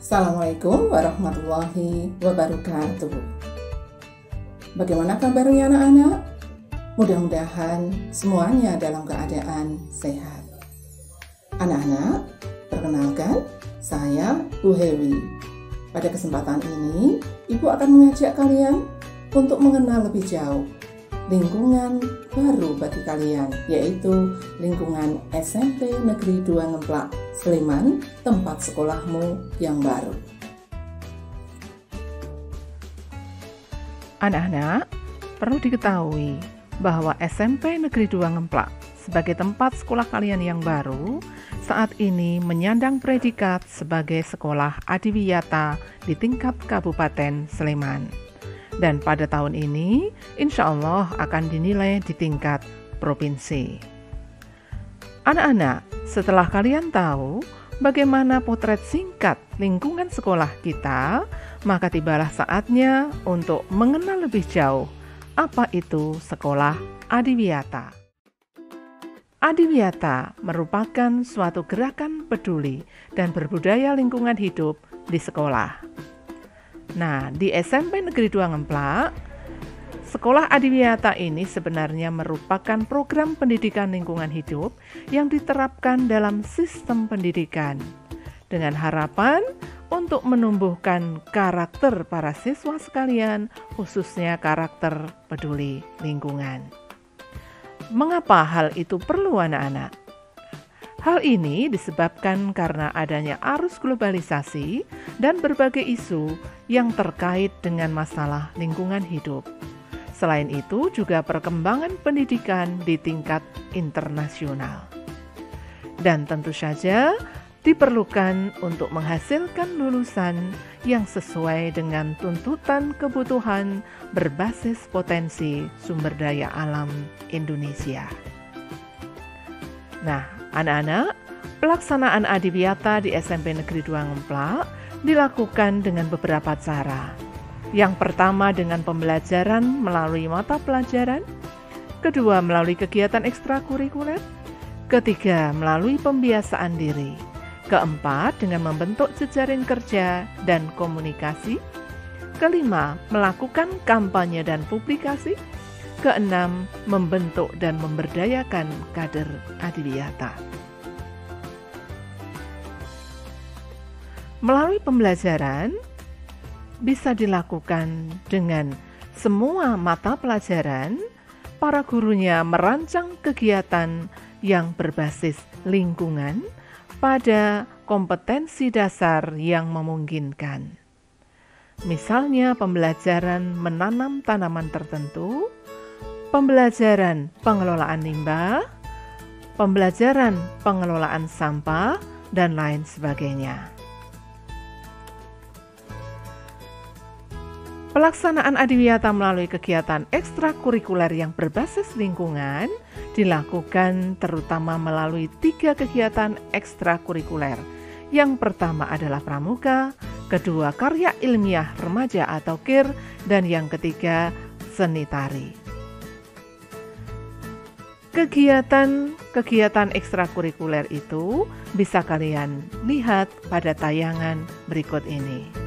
Assalamualaikum warahmatullahi wabarakatuh. Bagaimana kabarnya anak-anak? Mudah-mudahan semuanya dalam keadaan sehat. Anak-anak, perkenalkan, saya Bu Hewi. Pada kesempatan ini, Ibu akan mengajak kalian untuk mengenal lebih jauh lingkungan baru bagi kalian, yaitu lingkungan SMP Negeri 2 Ngemplak, Sleman, tempat sekolahmu yang baru. Anak-anak, perlu diketahui bahwa SMP Negeri 2 Ngemplak sebagai tempat sekolah kalian yang baru saat ini menyandang predikat sebagai sekolah adiwiyata di tingkat Kabupaten Sleman. Dan pada tahun ini, insya Allah akan dinilai di tingkat provinsi. Anak-anak, setelah kalian tahu bagaimana potret singkat lingkungan sekolah kita, maka tibalah saatnya untuk mengenal lebih jauh apa itu sekolah adiwiyata. Adiwiyata merupakan suatu gerakan peduli dan berbudaya lingkungan hidup di sekolah. Nah, di SMP Negeri 2 Ngemplak, sekolah adiwiyata ini sebenarnya merupakan program pendidikan lingkungan hidup yang diterapkan dalam sistem pendidikan dengan harapan untuk menumbuhkan karakter para siswa sekalian, khususnya karakter peduli lingkungan. Mengapa hal itu perlu, anak-anak? Hal ini disebabkan karena adanya arus globalisasi dan berbagai isu yang terkait dengan masalah lingkungan hidup. Selain itu, juga perkembangan pendidikan di tingkat internasional. Dan tentu saja diperlukan untuk menghasilkan lulusan yang sesuai dengan tuntutan kebutuhan berbasis potensi sumber daya alam Indonesia. Nah, anak-anak, pelaksanaan adiwiyata di SMP Negeri 2 Ngemplak dilakukan dengan beberapa cara. Yang pertama dengan pembelajaran melalui mata pelajaran, kedua melalui kegiatan ekstrakurikuler, ketiga melalui pembiasaan diri, keempat dengan membentuk jejaring kerja dan komunikasi, kelima melakukan kampanye dan publikasi, keenam membentuk dan memberdayakan kader adiwiyata. Melalui pembelajaran bisa dilakukan dengan semua mata pelajaran, para gurunya merancang kegiatan yang berbasis lingkungan pada kompetensi dasar yang memungkinkan. Misalnya pembelajaran menanam tanaman tertentu, pembelajaran pengelolaan limbah, pembelajaran pengelolaan sampah, dan lain sebagainya. Pelaksanaan adiwiyata melalui kegiatan ekstrakurikuler yang berbasis lingkungan dilakukan terutama melalui 3 kegiatan ekstrakurikuler. Yang pertama adalah pramuka, kedua karya ilmiah remaja atau KIR, dan yang ketiga seni tari. Kegiatan ekstrakurikuler itu bisa kalian lihat pada tayangan berikut ini.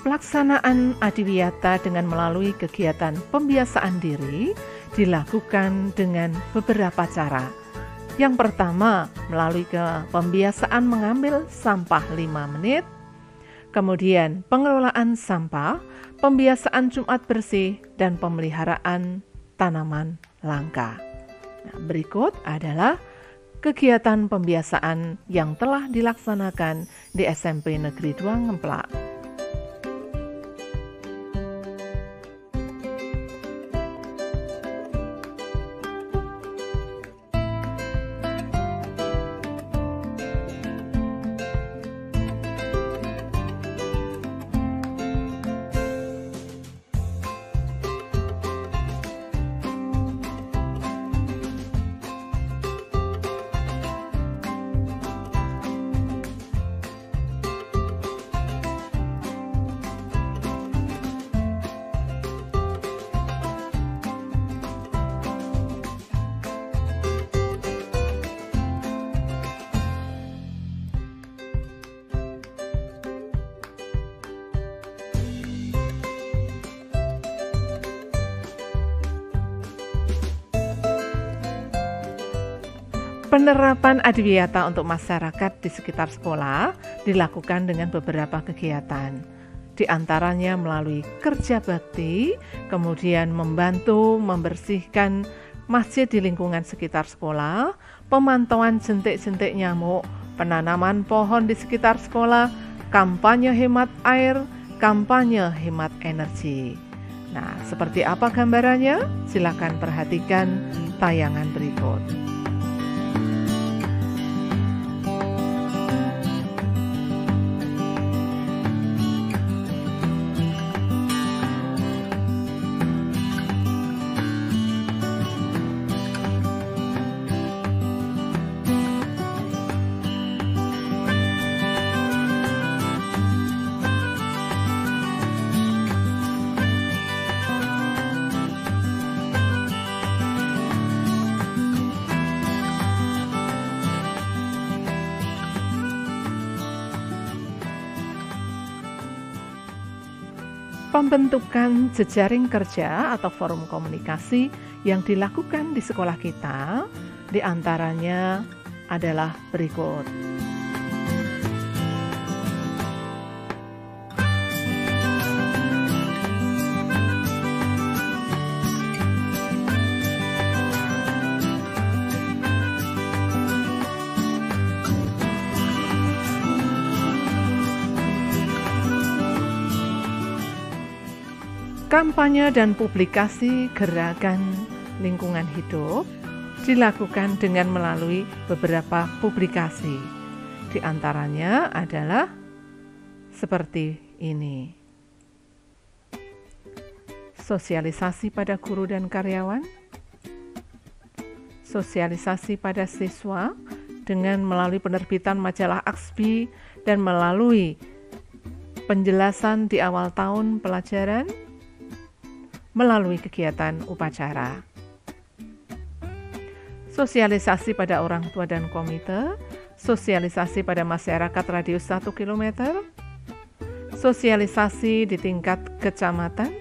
Pelaksanaan adiwiyata dengan melalui kegiatan pembiasaan diri dilakukan dengan beberapa cara. Yang pertama, melalui pembiasaan mengambil sampah 5 menit, kemudian pengelolaan sampah, pembiasaan Jumat bersih, dan pemeliharaan tanaman langka. Nah, berikut adalah kegiatan pembiasaan yang telah dilaksanakan di SMP Negeri 2 Ngemplak. Penerapan adiwiyata untuk masyarakat di sekitar sekolah dilakukan dengan beberapa kegiatan. Di antaranya melalui kerja bakti, kemudian membantu membersihkan masjid di lingkungan sekitar sekolah, pemantauan jentik-jentik nyamuk, penanaman pohon di sekitar sekolah, kampanye hemat air, kampanye hemat energi. Nah, seperti apa gambarannya? Silakan perhatikan tayangan berikut. Pembentukan jejaring kerja atau forum komunikasi yang dilakukan di sekolah kita, di antaranya adalah berikut. Kampanye dan publikasi gerakan lingkungan hidup dilakukan dengan melalui beberapa publikasi. Di antaranya adalah seperti ini. Sosialisasi pada guru dan karyawan, sosialisasi pada siswa dengan melalui penerbitan majalah Aksbi dan melalui penjelasan di awal tahun pelajaran, melalui kegiatan upacara. Sosialisasi pada orang tua dan komite, sosialisasi pada masyarakat radius 1 km, sosialisasi di tingkat kecamatan,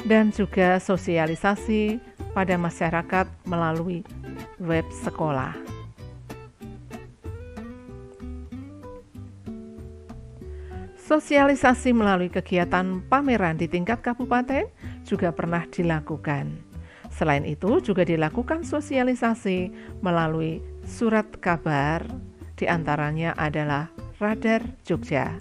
dan juga sosialisasi pada masyarakat melalui web sekolah. Sosialisasi melalui kegiatan pameran di tingkat kabupaten juga pernah dilakukan. Selain itu juga dilakukan sosialisasi melalui surat kabar, di antaranya adalah Radar Jogja.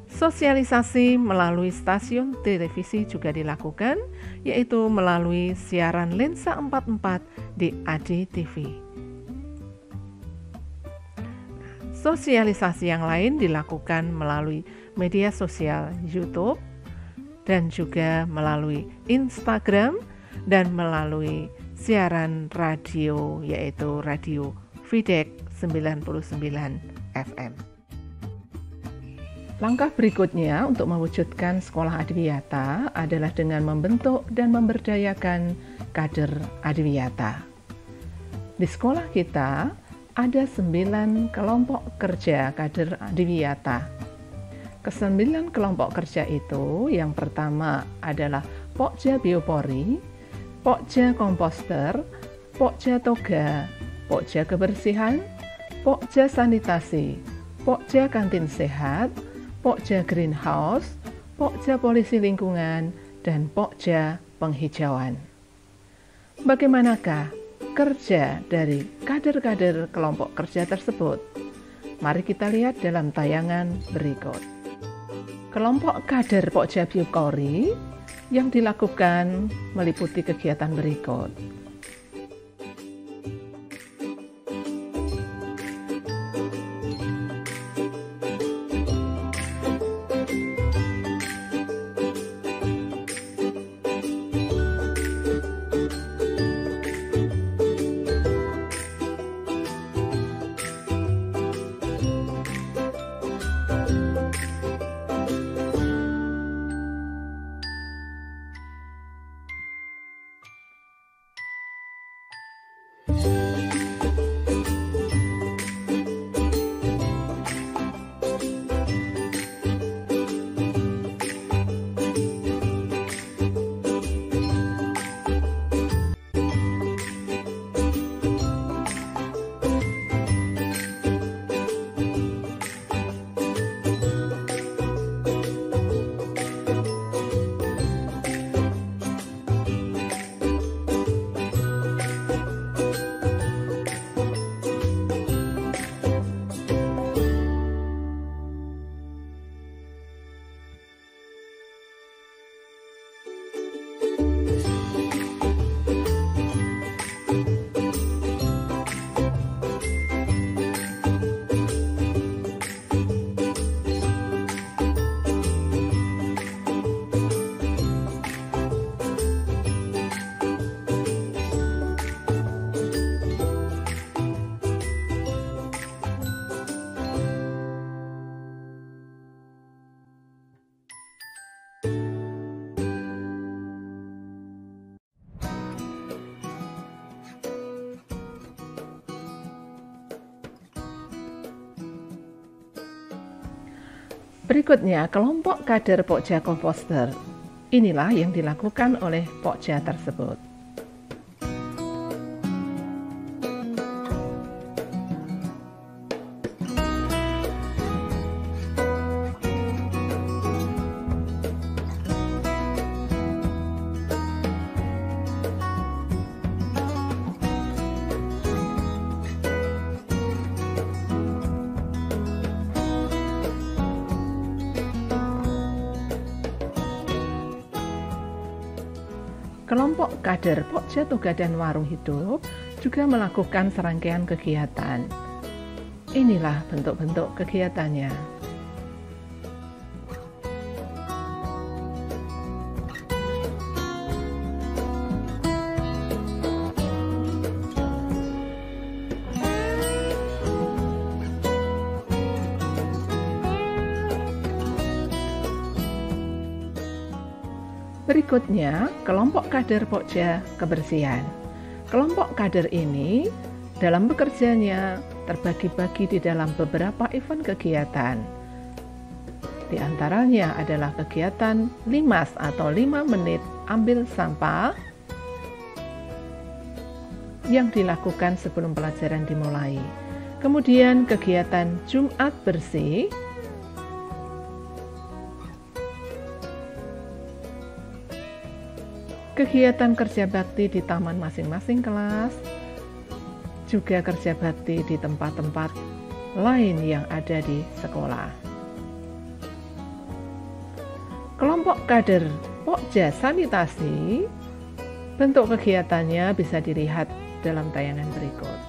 Sosialisasi melalui stasiun televisi juga dilakukan, yaitu melalui siaran Lensa 44 di ADTV. Sosialisasi yang lain dilakukan melalui media sosial YouTube dan juga melalui Instagram dan melalui siaran radio, yaitu Radio Videk 99 FM. Langkah berikutnya untuk mewujudkan sekolah adiwiyata adalah dengan membentuk dan memberdayakan kader adiwiyata. Di sekolah kita ada 9 kelompok kerja kader adiwiyata. Ke-9 kelompok kerja itu yang pertama adalah Pokja Biopori, Pokja Komposter, Pokja Toga, Pokja Kebersihan, Pokja Sanitasi, Pokja Kantin Sehat, Pokja Greenhouse, Pokja Polisi Lingkungan, dan Pokja Penghijauan. Bagaimanakah kerja dari kader-kader kelompok kerja tersebut? Mari kita lihat dalam tayangan berikut. Kelompok kader Pokja Byukori yang dilakukan meliputi kegiatan berikut. Berikutnya, kelompok kader Pokja Komposter. Inilah yang dilakukan oleh Pokja tersebut. Kelompok kader Pokja Tugadan Warung Hidup juga melakukan serangkaian kegiatan. Inilah bentuk-bentuk kegiatannya. Berikutnya, kelompok kader Pokja Kebersihan. Kelompok kader ini dalam bekerjanya terbagi-bagi di dalam beberapa event kegiatan. Di antaranya adalah kegiatan limas atau 5 menit ambil sampah yang dilakukan sebelum pelajaran dimulai. Kemudian kegiatan Jumat bersih, kegiatan kerja bakti di taman masing-masing kelas, juga kerja bakti di tempat-tempat lain yang ada di sekolah. Kelompok kader Pokja Sanitasi, bentuk kegiatannya bisa dilihat dalam tayangan berikut.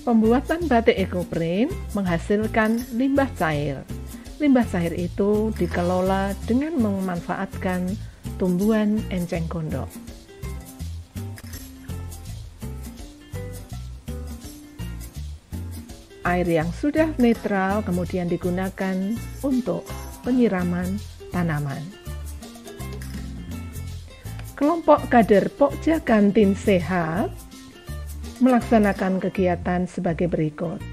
Pembuatan batik ekoprint menghasilkan limbah cair. Limbah cair itu dikelola dengan memanfaatkan tumbuhan enceng gondok. Air yang sudah netral kemudian digunakan untuk penyiraman tanaman. Kelompok kader Pokja Kantin Sehat melaksanakan kegiatan sebagai berikut.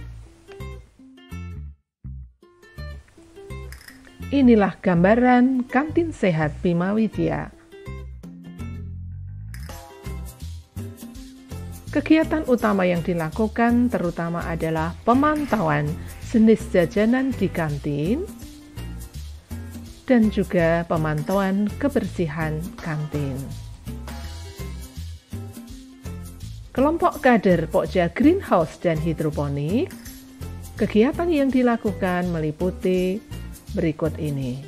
Inilah gambaran Kantin Sehat Bima Widya. Kegiatan utama yang dilakukan terutama adalah pemantauan jenis jajanan di kantin dan juga pemantauan kebersihan kantin. Kelompok kader Pokja Greenhouse dan Hidroponik, kegiatan yang dilakukan meliputi berikut ini.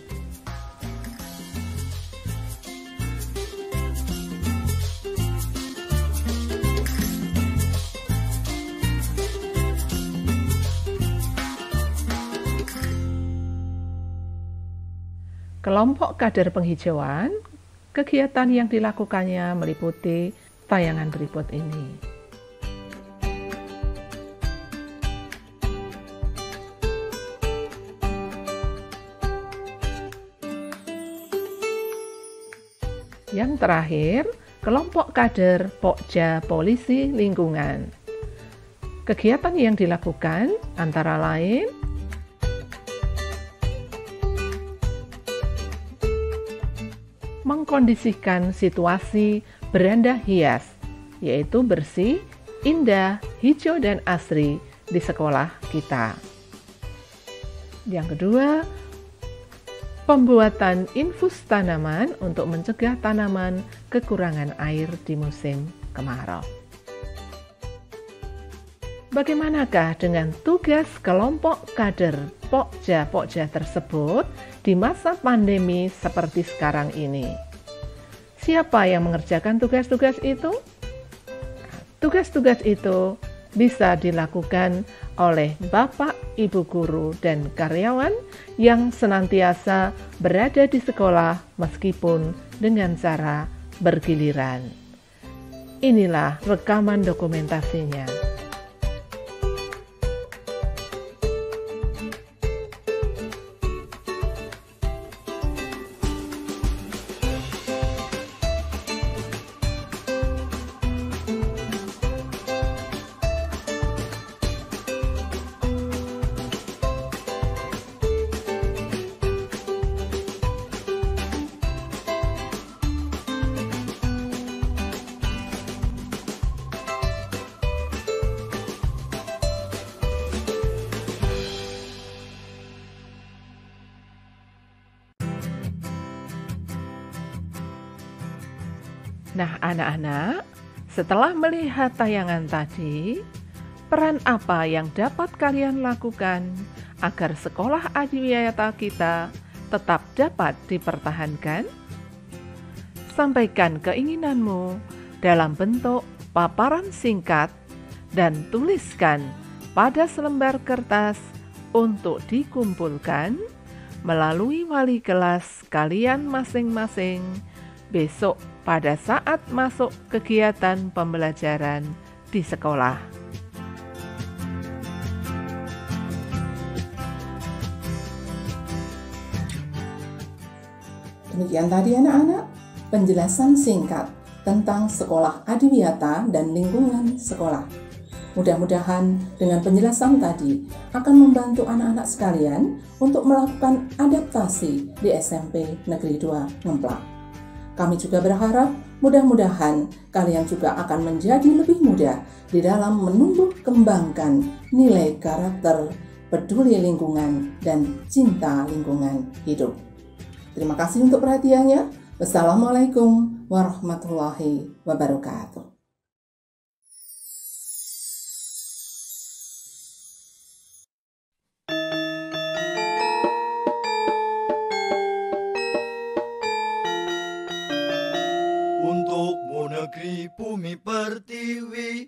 Kelompok kader penghijauan, kegiatan yang dilakukannya meliputi tayangan berikut ini. Yang terakhir, kelompok kader Pokja Polisi Lingkungan. Kegiatan yang dilakukan antara lain mengkondisikan situasi beranda hias, yaitu bersih, indah, hijau, dan asri di sekolah kita. Yang kedua, pembuatan infus tanaman untuk mencegah tanaman kekurangan air di musim kemarau. Bagaimanakah dengan tugas kelompok kader Pokja tersebut di masa pandemi seperti sekarang ini? Siapa yang mengerjakan tugas-tugas itu? Tugas-tugas itu bisa dilakukan oleh Bapak, Ibu guru, dan karyawan yang senantiasa berada di sekolah meskipun dengan cara bergiliran. Inilah rekaman dokumentasinya. Nah, anak-anak, setelah melihat tayangan tadi, peran apa yang dapat kalian lakukan agar sekolah adiwiyata kita tetap dapat dipertahankan? Sampaikan keinginanmu dalam bentuk paparan singkat dan tuliskan pada selembar kertas untuk dikumpulkan melalui wali kelas kalian masing-masing besok pada saat masuk kegiatan pembelajaran di sekolah. Demikian tadi anak-anak, penjelasan singkat tentang sekolah adiwiyata dan lingkungan sekolah. Mudah-mudahan dengan penjelasan tadi akan membantu anak-anak sekalian untuk melakukan adaptasi di SMP Negeri 2 Ngemplak. Kami juga berharap mudah-mudahan kalian juga akan menjadi lebih mudah di dalam menumbuh kembangkan nilai karakter, peduli lingkungan, dan cinta lingkungan hidup. Terima kasih untuk perhatiannya. Wassalamualaikum warahmatullahi wabarakatuh. Untuk negeri bumi pertiwi,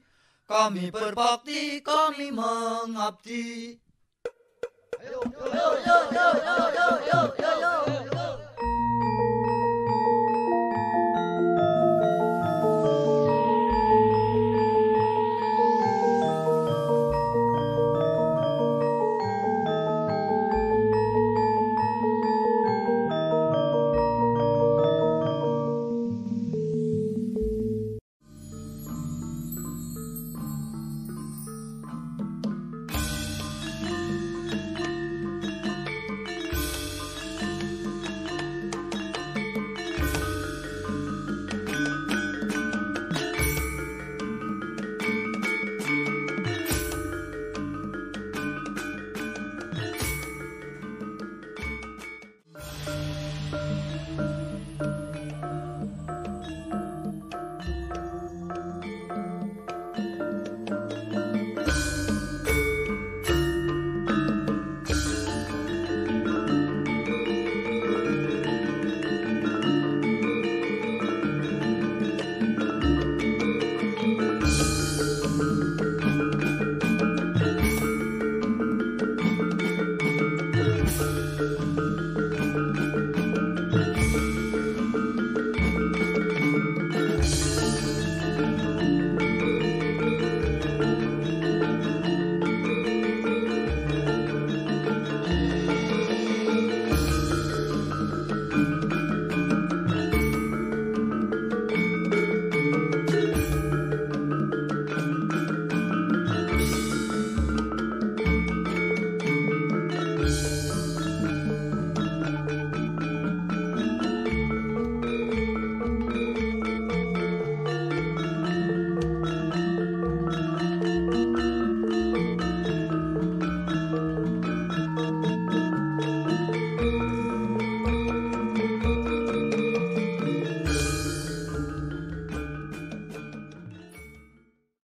Kami berbakti, kami mengabdi.